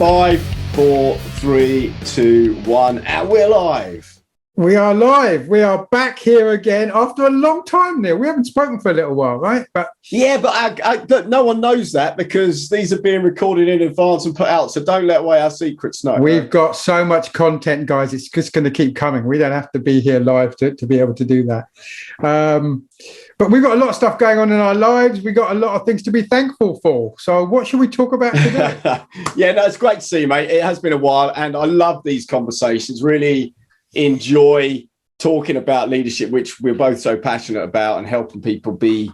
5, 4, 3, 2, 1, and we're live. We are live. We are back here again after a long time, Neil. We haven't spoken for a little while, right? But no one knows that because these are being recorded in advance and put out. So don't let away our secrets. No, we've got so much content, guys. It's just going to keep coming. We don't have to be here live to be able to do that. But we've got a lot of stuff going on in our lives. We've got a lot of things to be thankful for. So what should we talk about today? It's great to see you, mate. It has been a while, and I love these conversations. Really enjoy talking about leadership, which we're both so passionate about, and helping people be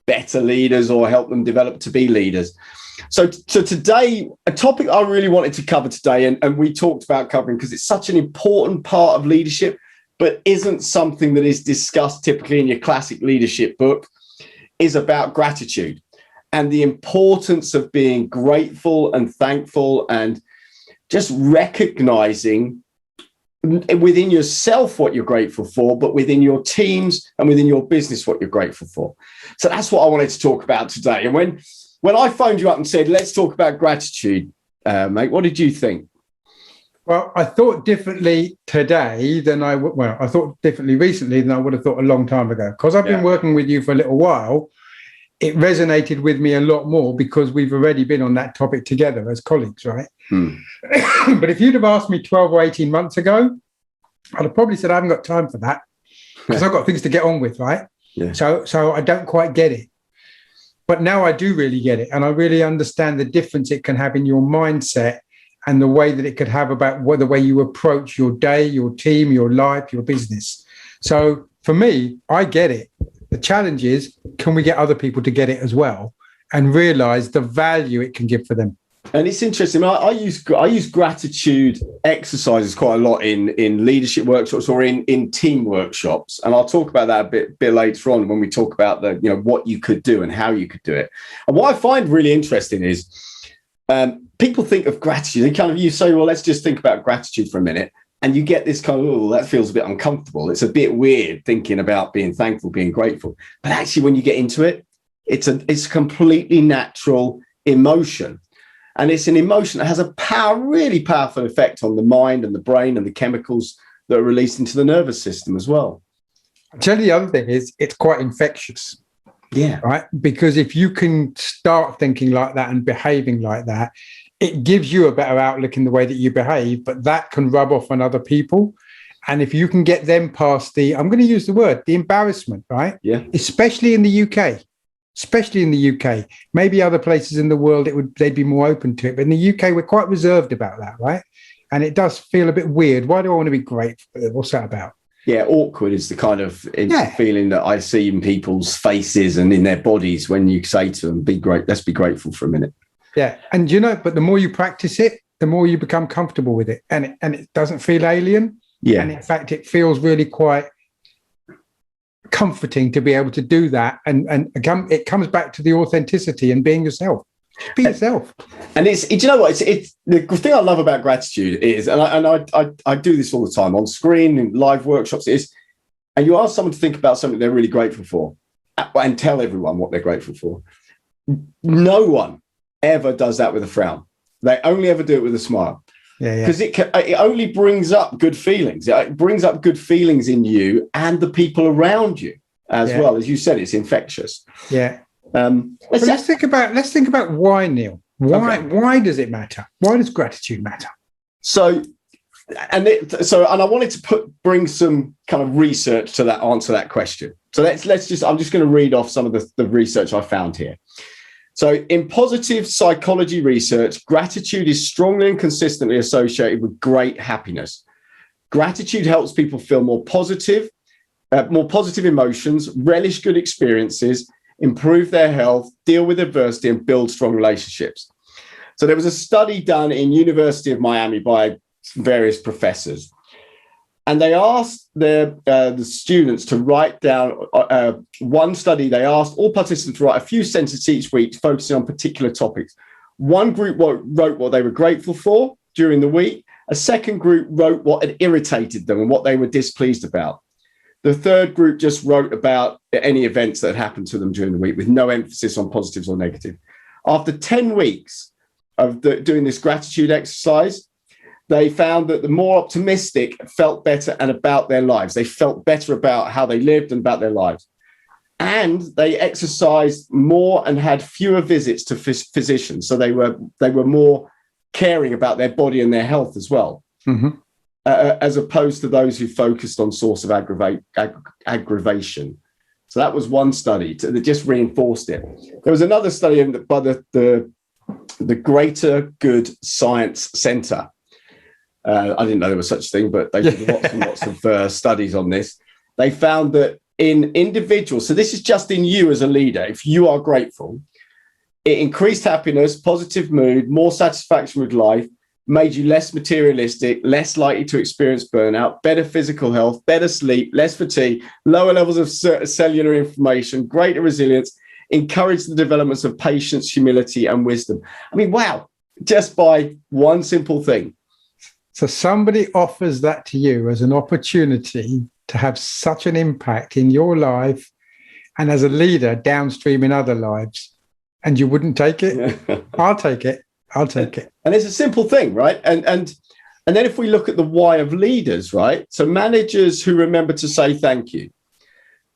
better leaders or help them develop to be leaders. So today, a topic I really wanted to cover today, and we talked about covering because it's such an important part of leadership, but isn't something that is discussed typically in your classic leadership book, is about gratitude and the importance of being grateful and thankful and just recognizing within yourself what you're grateful for, but within your teams and within your business what you're grateful for. So that's what I wanted to talk about today. And when I phoned you up and said, let's talk about gratitude, mate, what did you think? Well, I thought differently today than I thought differently recently than I would have thought a long time ago. Because I've been working with you for a little while, it resonated with me a lot more because we've already been on that topic together as colleagues, right? But if you'd have asked me 12 or 18 months ago, I'd have probably said I haven't got time for that because I've got things to get on with, right? Yeah. So I don't quite get it. But now I do really get it. And I really understand the difference it can have in your mindset and the way that it could have about the way you approach your day, your team, your life, your business. So for me, I get it. The challenge is, can we get other people to get it as well and realize the value it can give for them? And it's interesting. I use gratitude exercises quite a lot in leadership workshops or in team workshops, and I'll talk about that a bit later on when we talk about what you could do and how you could do it. And what I find really interesting is people think of gratitude. You say, well, let's just think about gratitude for a minute, and you get this kind of, oh, that feels a bit uncomfortable. It's a bit weird thinking about being thankful, being grateful. But actually, when you get into it, it's a completely natural emotion. And it's an emotion that has a really powerful effect on the mind and the brain and the chemicals that are released into the nervous system as well. I'll tell you the other thing is it's quite infectious. Yeah. Right. Because if you can start thinking like that and behaving like that, it gives you a better outlook in the way that you behave, but that can rub off on other people. And if you can get them past the embarrassment, right? Yeah. Especially in the UK, maybe other places in the world, they'd be more open to it. But in the UK, we're quite reserved about that, right? And it does feel a bit weird. Why do I want to be grateful? What's that about? Yeah, awkward is the kind of feeling that I see in people's faces and in their bodies when you say to them, let's be grateful for a minute. Yeah. And but the more you practice it, the more you become comfortable with it. And it doesn't feel alien. Yeah. And in fact, it feels really quite comforting to be able to do that. And it comes back to the authenticity and being yourself. Be yourself. And it's the thing I love about gratitude is, and I do this all the time on screen in live workshops, and you ask someone to think about something they're really grateful for and tell everyone what they're grateful for. No one ever does that with a frown. They only ever do it with a smile. Because it only brings up good feelings. It brings up good feelings in you and the people around you as well. As you said, it's infectious. Yeah. Let's think about why, Neil. Why does it matter? Why does gratitude matter? So I wanted to bring some kind of research to answer that question. So I'm just going to read off some of the research I found here. So in positive psychology research, gratitude is strongly and consistently associated with great happiness. Gratitude helps people feel more positive emotions, relish good experiences, improve their health, deal with adversity, and build strong relationships. So there was a study done in University of Miami by various professors. And they asked the students to write down one study. They asked all participants to write a few sentences each week, focusing on particular topics. One group wrote what they were grateful for during the week. A second group wrote what had irritated them and what they were displeased about. The third group just wrote about any events that had happened to them during the week with no emphasis on positives or negative. After 10 weeks, of doing this gratitude exercise, they found that the more optimistic felt better and about their lives. They felt better about how they lived and about their lives. And they exercised more and had fewer visits to physicians. So they were more caring about their body and their health as well, as opposed to those who focused on source of aggravation. So that was one study that just reinforced it. There was another study by the Greater Good Science Centre. I didn't know there was such a thing, but they did lots and lots of studies on this. They found that in individuals, so this is just in you as a leader, if you are grateful, it increased happiness, positive mood, more satisfaction with life, made you less materialistic, less likely to experience burnout, better physical health, better sleep, less fatigue, lower levels of cellular inflammation, greater resilience, encouraged the developments of patience, humility, and wisdom. I mean, wow, just by one simple thing. So somebody offers that to you as an opportunity to have such an impact in your life and as a leader downstream in other lives, and you wouldn't take it? I'll take it. I'll take it. And it's a simple thing, right? And then if we look at the why of leaders, right? So managers who remember to say thank you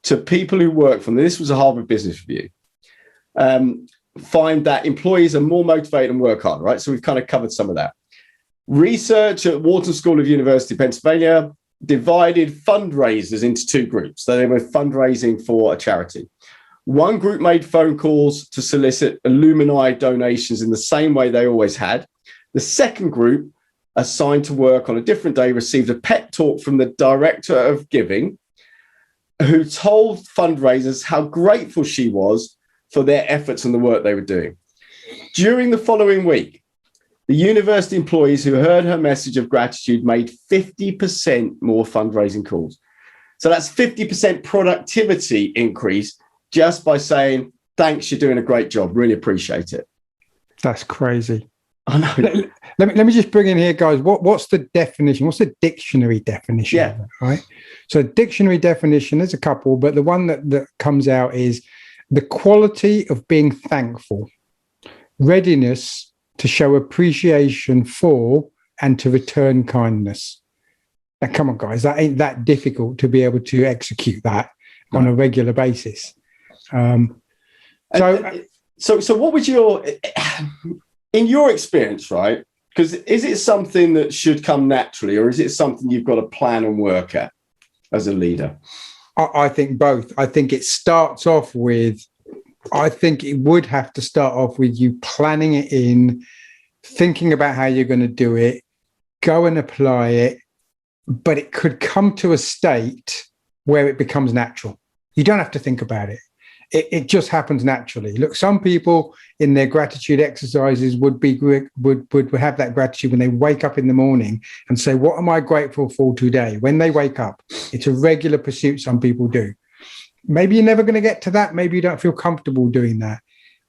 to people who work for them, this was a Harvard Business Review, find that employees are more motivated and work harder, right? So we've kind of covered some of that. Research at Wharton School of University of Pennsylvania divided fundraisers into two groups. So they were fundraising for a charity. One group made phone calls to solicit alumni donations in the same way they always had. The second group, assigned to work on a different day, received a pep talk from the director of giving, who told fundraisers how grateful she was for their efforts and the work they were doing. During the following week, the university employees who heard her message of gratitude made 50% more fundraising calls. So that's 50% productivity increase just by saying, thanks, you're doing a great job. Really appreciate it. That's crazy. I know. Let me just bring in here, guys. What's the definition? What's the dictionary definition? Yeah. Right. So dictionary definition, there's a couple, but the one that comes out is the quality of being thankful, readiness to show appreciation for and to return kindness. Now, come on, guys, that ain't that difficult to be able to execute that on a regular basis. So what would in your experience, right? Because is it something that should come naturally, or is it something you've got to plan and work at as a leader? I think both. I think it starts off with, I think it would have to start off with you planning it in, thinking about how you're going to do it, go and apply it, but it could come to a state where it becomes natural. You don't have to think about it. It just happens naturally. Look, some people in their gratitude exercises would have that gratitude when they wake up in the morning and say, what am I grateful for today? When they wake up, it's a regular pursuit some people do. Maybe you're never going to get to that. Maybe you don't feel comfortable doing that,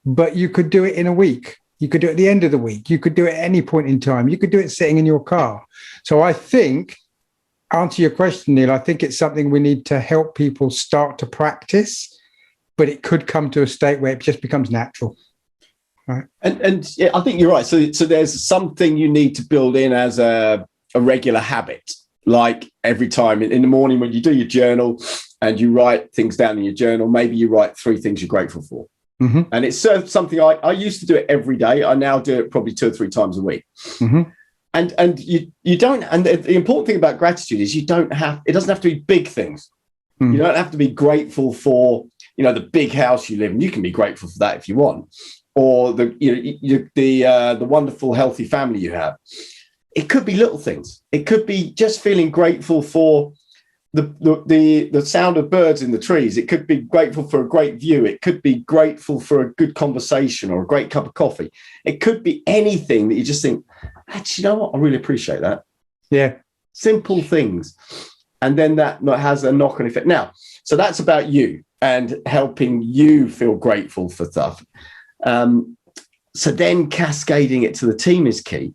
but you could do it in a week. You could do it at the end of the week. You could do it at any point in time. You could do it sitting in your car. So I think, answer your question, Neil, I think it's something we need to help people start to practice, but it could come to a state where it just becomes natural. Right. And yeah, I think you're right. So there's something you need to build in as a regular habit, like every time in the morning when you do your journal and you write things down in your journal, maybe you write 3 things you're grateful for. Mm-hmm. And it's something I used to do it every day. I now do it probably 2 or 3 times a week. Mm-hmm. And you don't, and the important thing about gratitude is it doesn't have to be big things. Mm. You don't have to be grateful for, the big house you live in. You can be grateful for that if you want, or the wonderful, healthy family you have. It could be little things. It could be just feeling grateful for the sound of birds in the trees. It could be grateful for a great view. It could be grateful for a good conversation or a great cup of coffee. It could be anything that you just think, actually, you know what? I really appreciate that. Yeah. Simple things. And then that has a knock-on effect. Now, so that's about you and helping you feel grateful for stuff. So then cascading it to the team is key.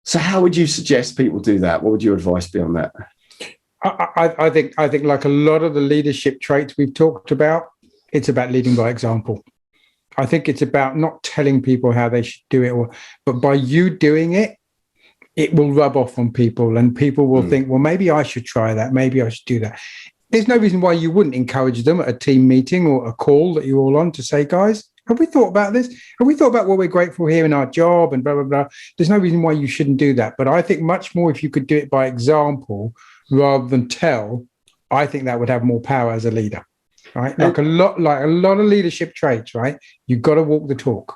So how would you suggest people do that? What would your advice be on that? I think like a lot of the leadership traits we've talked about, it's about leading by example. I think it's about not telling people how they should do it, but by you doing it, it will rub off on people, and people will think, well, maybe I should try that. Maybe I should do that. There's no reason why you wouldn't encourage them at a team meeting or a call that you're all on to say, guys, have we thought about this? Have we thought about what we're grateful here in our job and blah, blah, blah? There's no reason why you shouldn't do that. But I think much more if you could do it by example rather than tell, I think that would have more power as a leader, right? Like a lot of leadership traits, right? You've got to walk the talk.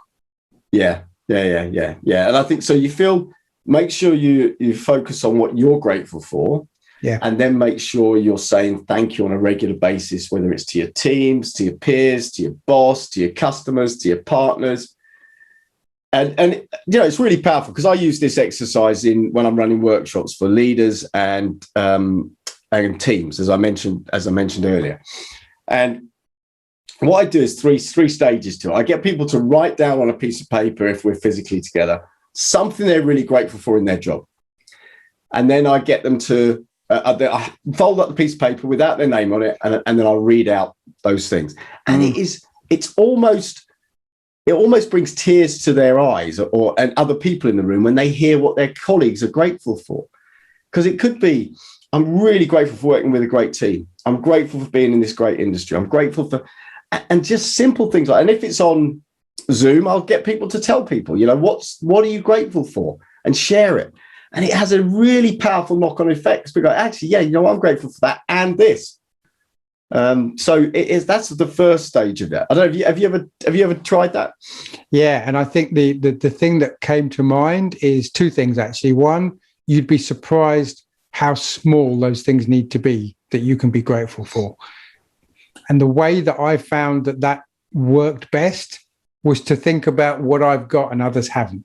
Yeah. And I think so make sure you focus on what you're grateful for. Yeah. And then make sure you're saying thank you on a regular basis, whether it's to your teams, to your peers, to your boss, to your customers, to your partners. And it's really powerful because I use this exercise when I'm running workshops for leaders and teams, as I mentioned earlier. And what I do is three stages to it. I get people to write down on a piece of paper, if we're physically together, something they're really grateful for in their job. And then I get them to I fold up the piece of paper without their name on it, and then I'll read out those things. And it almost brings tears to their eyes and other people in the room when they hear what their colleagues are grateful for. Because it could be, I'm really grateful for working with a great team. I'm grateful for being in this great industry. I'm grateful for, and just simple things like, and if it's on Zoom, I'll get people to tell people, what are you grateful for, and share it. And it has a really powerful knock-on effect. Because actually, I'm grateful for that and this. So that's the first stage of it. I don't know. Have you ever tried that? Yeah, and I think the thing that came to mind is two things actually. One, you'd be surprised how small those things need to be that you can be grateful for. And the way that I found that worked best was to think about what I've got and others haven't.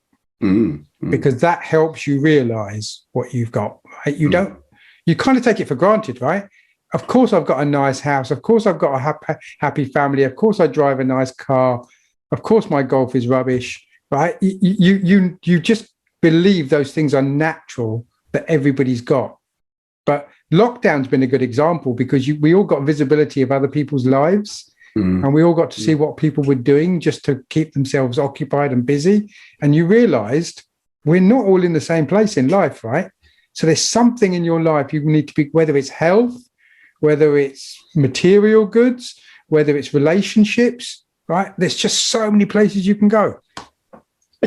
Because that helps you realize what you've got. Right? You kind of take it for granted, right? Of course, I've got a nice house. Of course, I've got a happy family. Of course, I drive a nice car. Of course, my golf is rubbish, right? You just believe those things are natural that everybody's got. But lockdown's been a good example because we all got visibility of other people's lives. And we all got to see what people were doing just to keep themselves occupied and busy. And you realized we're not all in the same place in life, right? So there's something in your life you need to be, whether it's health, whether it's material goods, whether it's relationships, right? There's just so many places you can go.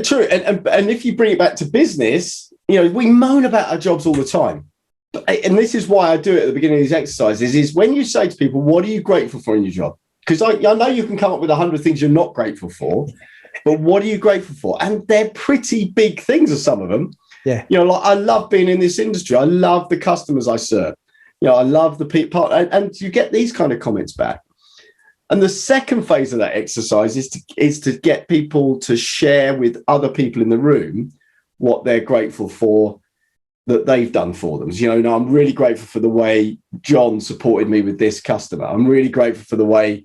True. And if you bring it back to business, we moan about our jobs all the time. And this is why I do it at the beginning of these exercises, is when you say to people, what are you grateful for in your job? Because I know you can come up with 100 things you're not grateful for, but what are you grateful for? And they're pretty big things, are some of them. Yeah. Like I love being in this industry. I love the customers I serve. I love the people. And you get these kind of comments back. And the second phase of that exercise is to get people to share with other people in the room what they're grateful for that they've done for them. I'm really grateful for the way John supported me with this customer. I'm really grateful for the way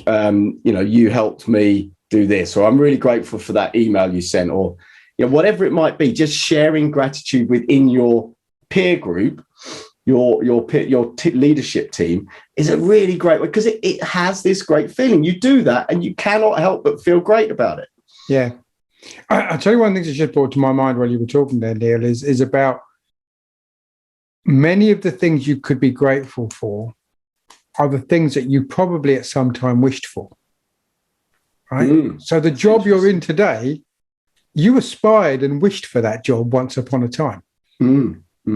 you helped me do this, or I'm really grateful for that email you sent, or whatever it might be. Just sharing gratitude within your peer group, your leadership team is a really great way, because it has this great feeling. You do that and you cannot help but feel great about it. Yeah. I'll tell you one thing that just brought to my mind while you were talking there, Neil, is about many of the things you could be grateful for are the things that you probably at some time wished for, right? So the job you're in today, you aspired and wished for that job once upon a time.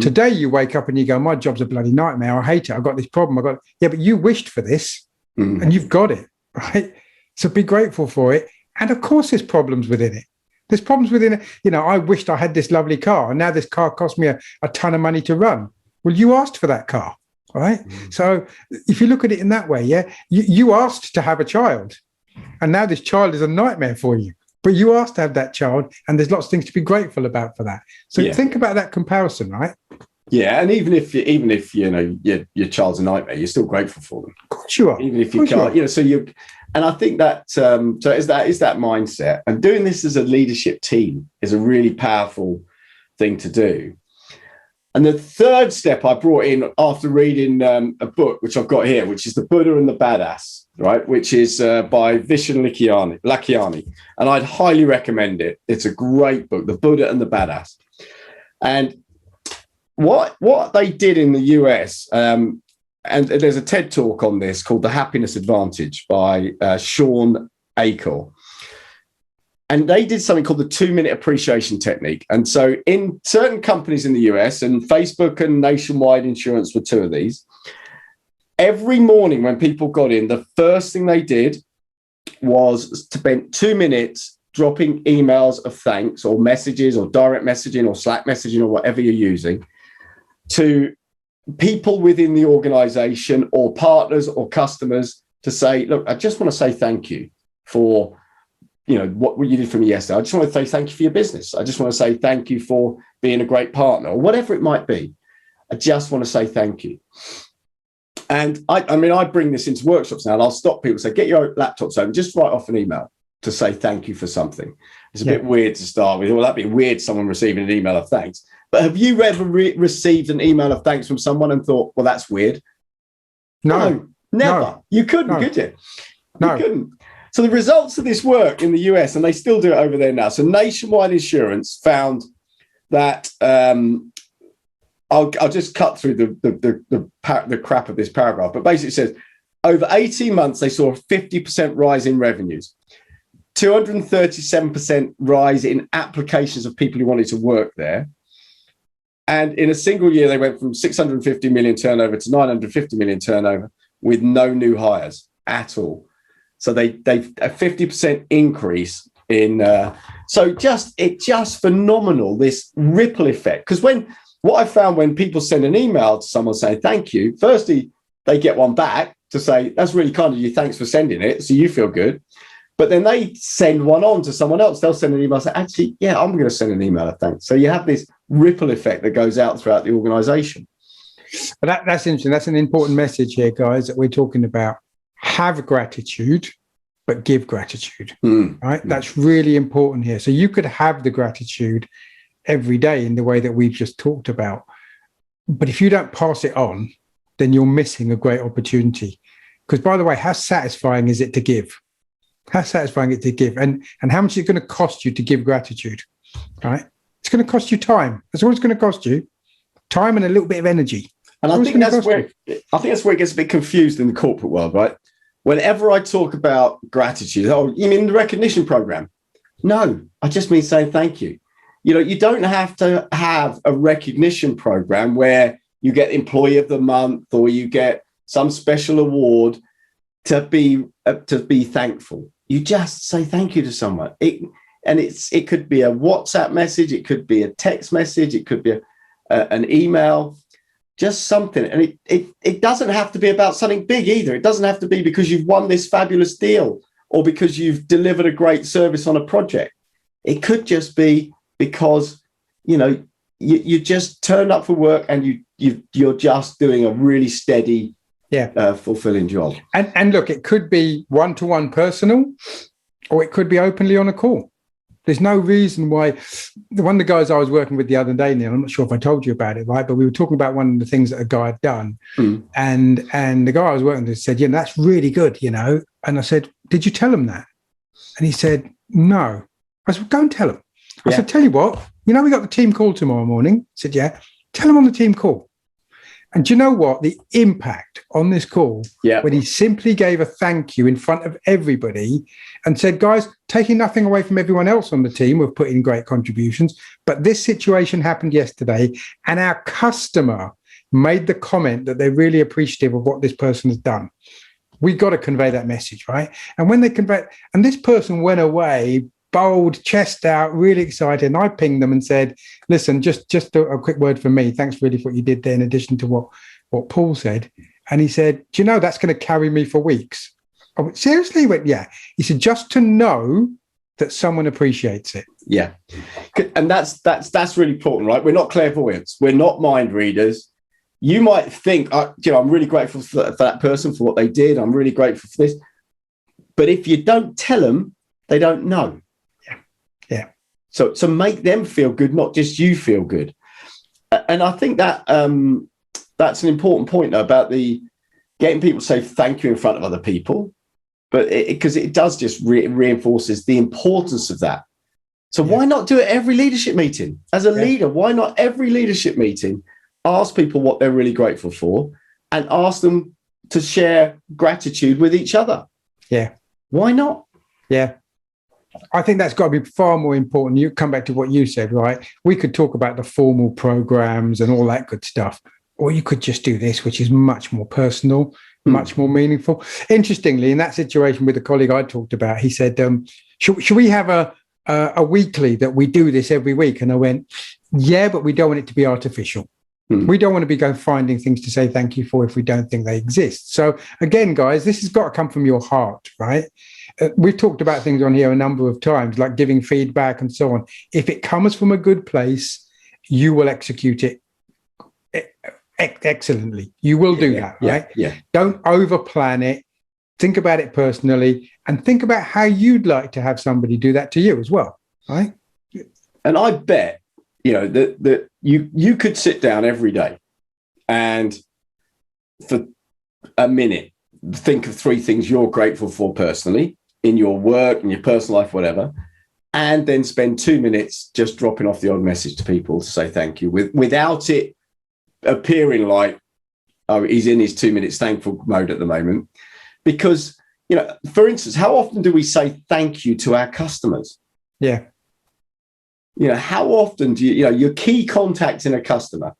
Today you wake up and you go, my job's a bloody nightmare. I hate it. I've got this problem. But you wished for this and you've got it, right? So be grateful for it. And of course there's problems within it. There's problems within it. I wished I had this lovely car, and now this car cost me a ton of money to run. Well, you asked for that car. Right. So if you look at it in that way, you asked to have a child, and now this child is a nightmare for you, but you asked to have that child, and there's lots of things to be grateful about for that. So think about that comparison, right? Yeah. And even if your child's a nightmare, you're still grateful for them. Of course you are. Even if you can't, and I think that, so is that mindset, and doing this as a leadership team is a really powerful thing to do. And the third step I brought in after reading a book, which I've got here, which is The Buddha and the Badass, right? Which is by Vishen Lakhiani. And I'd highly recommend it. It's a great book, The Buddha and the Badass. And what they did in the US, and there's a TED talk on this called The Happiness Advantage by Sean Akel. And they did something called the 2-minute appreciation technique. And so in certain companies in the US, and Facebook and Nationwide Insurance were two of these, every morning when people got in, the first thing they did was to spend 2 minutes dropping emails of thanks or messages or direct messaging or Slack messaging or whatever you're using to people within the organization or partners or customers to say, look, I just want to say thank you for what you did for me yesterday. I just want to say thank you for your business. I just want to say thank you for being a great partner or whatever it might be. I just want to say thank you. And I bring this into workshops now, and I'll stop people, say, get your laptops open, just write off an email to say thank you for something. It's a bit weird to start with. Well, that'd be weird, someone receiving an email of thanks. But have you ever received an email of thanks from someone and thought, well, that's weird? No, never. No. You couldn't, could you? No. You couldn't. So the results of this work in the US, and they still do it over there now. So Nationwide Insurance found that I'll just cut through the crap of this paragraph, but basically it says over 18 months they saw a 50% rise in revenues, 237% rise in applications of people who wanted to work there, and in a single year they went from 650 million turnover to 950 million turnover with no new hires at all. So they've a 50% increase in. So just phenomenal, this ripple effect. Because what I found when people send an email to someone saying thank you, firstly, they get one back to say, that's really kind of you. Thanks for sending it. So you feel good. But then they send one on to someone else. They'll send an email and say, actually, yeah, I'm going to send an email of thanks. So you have this ripple effect that goes out throughout the organization. But that's interesting. That's an important message here, guys, that we're talking about. Have gratitude, but give gratitude, right? That's really important here. So you could have the gratitude every day in the way that we've just talked about. But if you don't pass it on, then you're missing a great opportunity. Because, by the way, how satisfying is it to give? How satisfying is it to give? And how much is it going to cost you to give gratitude, right? It's going to cost you time. That's all it's going to cost you. Time and a little bit of energy. And I think that's where it gets a bit confused in the corporate world, right? Whenever I talk about gratitude, oh, you mean the recognition program? No, I just mean saying thank you. You don't have to have a recognition program where you get Employee of the Month or you get some special award to be thankful. You just say thank you to someone. It could be a WhatsApp message, it could be a text message, it could be an email. Just something. And it doesn't have to be about something big either. It doesn't have to be because you've won this fabulous deal or because you've delivered a great service on a project. It could just be because, you just turned up for work and you're just doing a really steady, fulfilling job. And look, it could be one-to-one personal, or it could be openly on a call. There's no reason why. One of the guys I was working with the other day, Neil, I'm not sure if I told you about it, right? But we were talking about one of the things that a guy had done. And the guy I was working with said, that's really good, And I said, did you tell him that? And he said, no. I said, well, go and tell him. I said, tell you what, we got the team call tomorrow morning. I said, yeah, tell him on the team call. And do you know what? The impact on this call, when he simply gave a thank you in front of everybody and said, guys, taking nothing away from everyone else on the team, we've put in great contributions, but this situation happened yesterday and our customer made the comment that they're really appreciative of what this person has done. We got to convey that message, right? And when they convey, and this person went away, bold, chest out, really excited. And I pinged them and said, listen, just a quick word from me. Thanks really for what you did there in addition to what Paul said. And he said, do you know, that's going to carry me for weeks. I went, seriously? He went, yeah. He said, just to know that someone appreciates it. Yeah. And that's really important, right? We're not clairvoyants. We're not mind readers. You might think, I'm really grateful for that person, for what they did. I'm really grateful for this. But if you don't tell them, they don't know. Yeah. So make them feel good, not just you feel good. And I think that that's an important point though, about the getting people to say thank you in front of other people, but because it does just reinforces the importance of that. So why not do it every leadership meeting? As a leader, why not every leadership meeting ask people what they're really grateful for and ask them to share gratitude with each other? Yeah. Why not? Yeah. I think that's got to be far more important. You come back to what you said, right? We could talk about the formal programs and all that good stuff, or you could just do this, which is much more personal, much more meaningful. Interestingly, in that situation with the colleague I talked about, he said, should we have a weekly that we do this every week? And I went, yeah, but we don't want it to be artificial. We don't want to be going finding things to say thank you for if we don't think they exist. So again, guys, this has got to come from your heart, right? We've talked about things on here a number of times, like giving feedback and so on. If it comes from a good place, you will execute it excellently. You will do that, right? Yeah. Don't overplan it. Think about it personally and think about how you'd like to have somebody do that to you as well, right? And I bet, that you could sit down every day and for a minute, think of 3 things you're grateful for personally in your work, in your personal life, whatever, and then spend 2 minutes just dropping off the odd message to people to say thank you without it appearing like, oh, he's in his 2 minutes thankful mode at the moment. Because, for instance, how often do we say thank you to our customers? Yeah. How often do your key contact in a customer,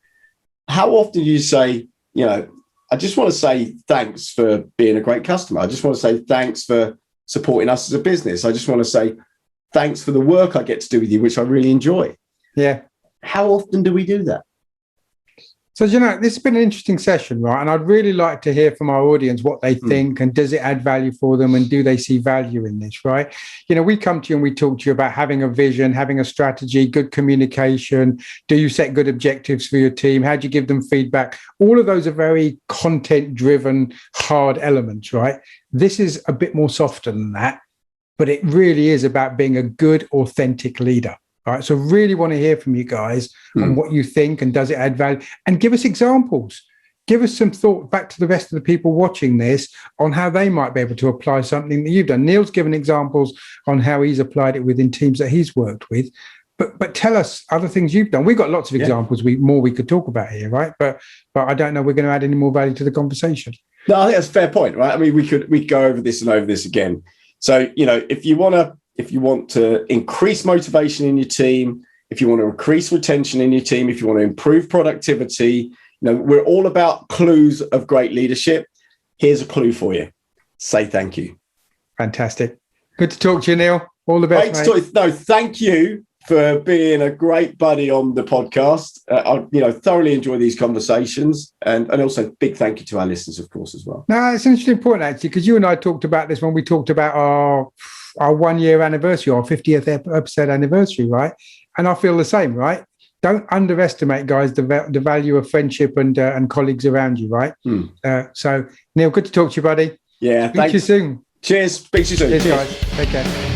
how often do you say, I just want to say thanks for being a great customer. I just want to say thanks for supporting us as a business. I just want to say thanks for the work I get to do with you, which I really enjoy. Yeah. How often do we do that? So, this has been an interesting session, right? And I'd really like to hear from our audience what they think and does it add value for them and do they see value in this, right? We come to you and we talk to you about having a vision, having a strategy, good communication. Do you set good objectives for your team? How do you give them feedback? All of those are very content-driven, hard elements, right? This is a bit more softer than that, but it really is about being a good, authentic leader. All right, so really want to hear from you guys on what you think and does it add value, and give us examples. Give us some thought back to the rest of the people watching this on how they might be able to apply something that you've done. Neil's given examples on how he's applied it within teams that he's worked with, but tell us other things you've done. We've got lots of examples we could talk about here, right? But I don't know we're going to add any more value to the conversation. No, I think that's a fair point, right? I mean, we'd go over this and over this again. So, if you want to increase motivation in your team, if you want to increase retention in your team, if you want to improve productivity, we're all about clues of great leadership. Here's a clue for you. Say thank you. Fantastic. Good to talk to you, Neil. All the best, mate. No, thank you for being a great buddy on the podcast. I thoroughly enjoy these conversations, and also big thank you to our listeners, of course, as well. No, it's interesting point, actually, because you and I talked about this when we talked about our 1 year anniversary, our 50th episode anniversary, right? And I feel the same, right? Don't underestimate, guys, the value of friendship and colleagues around you, right? So, Neil, good to talk to you, buddy. Yeah, Speak to you soon. Cheers. Speak to you soon. Cheers, guys. Take care.